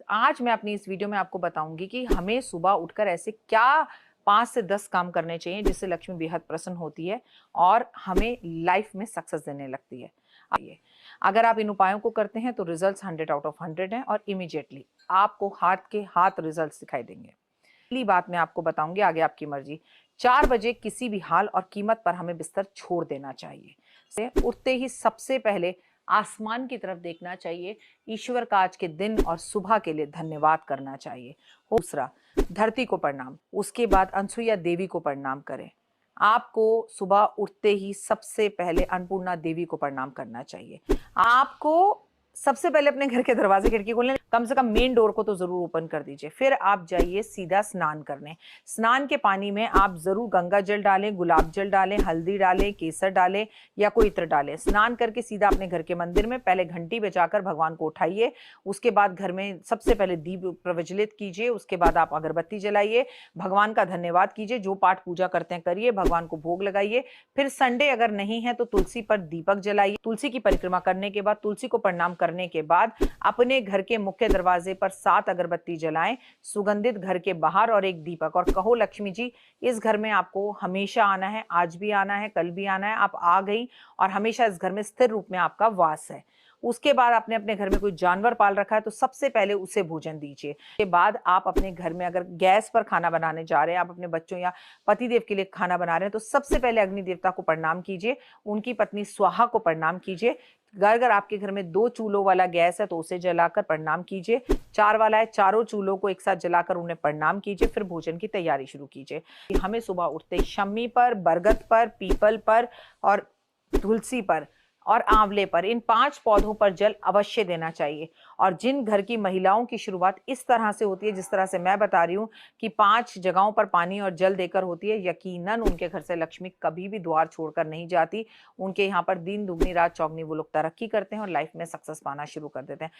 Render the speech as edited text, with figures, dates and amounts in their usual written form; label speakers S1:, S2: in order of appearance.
S1: आज मैं अपनी इस वीडियो में आपको बताऊंगी कि हमें सुबह उठकर ऐसे क्या 5 से 10 काम करने चाहिए जिससे लक्ष्मी बेहद प्रसन्न होती है और हमें लाइफ में सक्सेस देने लगती है। आइए, अगर आप इन उपायों को करते हैं तो रिजल्ट्स 100 आउट ऑफ 100 हैं और इमीडिएटली आपको हाथ के हाथ रिजल्ट्स दिखाई देंगे। पहली बात मैं आपको बताऊंगी, आगे आपकी मर्जी। 4 बजे किसी भी हाल और कीमत पर हमें बिस्तर छोड़ देना चाहिए। से उठते ही सबसे पहले आसमान की तरफ देखना चाहिए, ईश्वर का आज के दिन और सुबह के लिए धन्यवाद करना चाहिए। दूसरा, धरती को प्रणाम, उसके बाद अनसुईया देवी को प्रणाम करें। आपको सुबह उठते ही सबसे पहले अन्नपूर्णा देवी को प्रणाम करना चाहिए। आपको सबसे पहले अपने घर के दरवाजे खिड़की खोलने, कम से कम मेन डोर को तो जरूर ओपन कर दीजिए। फिर आप जाइए सीधा स्नान करने। स्नान के पानी में आप जरूर गंगा जल डालें, गुलाब जल डालें, हल्दी डालें, केसर डालें या कोई इत्र डालें। स्नान करके सीधा अपने घर के मंदिर में पहले घंटी बजाकर भगवान को उठाइए। उसके बाद घर में सबसे पहले दीप प्रज्वलित कीजिए। उसके बाद आप अगरबत्ती जलाइए, भगवान का धन्यवाद कीजिए, जो पाठ पूजा करते हैं करिए, भगवान को भोग लगाइए। फिर संडे अगर नहीं है तो तुलसी पर दीपक जलाइए। तुलसी की परिक्रमा करने के बाद, तुलसी को प्रणाम करने के बाद अपने घर के मुख्य दरवाजे पर 7 अगरबत्ती जलाएं, सुगंधित घर के बाहर और एक दीपक, और कहो लक्ष्मी जी इस घर में आपको हमेशा आना है, आज भी आना है, कल भी आना है, आप आ गई और हमेशा इस घर में स्थिर रूप में आपका वास है। उसके बाद आपने अपने घर में कोई जानवर पाल रखा है तो सबसे पहले उसे भोजन दीजिए। के बाद आप अपने घर में अगर गैस पर खाना बनाने जा रहे हैं, आप अपने बच्चों या पतिदेव के लिए खाना बना रहे हैं, तो सबसे पहले अग्नि देवता को प्रणाम कीजिए, उनकी पत्नी स्वाहा को प्रणाम कीजिए। अगर आपके घर में 2 चूल्हों वाला गैस है तो उसे जलाकर प्रणाम कीजिए। 4 वाला है, चारों चूल्हों को एक साथ जलाकर उन्हें प्रणाम कीजिए। फिर भोजन की तैयारी शुरू कीजिए। हमें सुबह उठते शम्मी पर, बरगद पर, पीपल पर और तुलसी पर और आंवले पर, इन 5 पौधों पर जल अवश्य देना चाहिए। और जिन घर की महिलाओं की शुरुआत इस तरह से होती है जिस तरह से मैं बता रही हूँ कि 5 जगहों पर पानी और जल देकर होती है, यकीनन उनके घर से लक्ष्मी कभी भी द्वार छोड़कर नहीं जाती। उनके यहाँ पर दिन दुगनी रात चौगनी वो लोग तरक्की करते हैं और लाइफ में सक्सेस पाना शुरू कर देते हैं।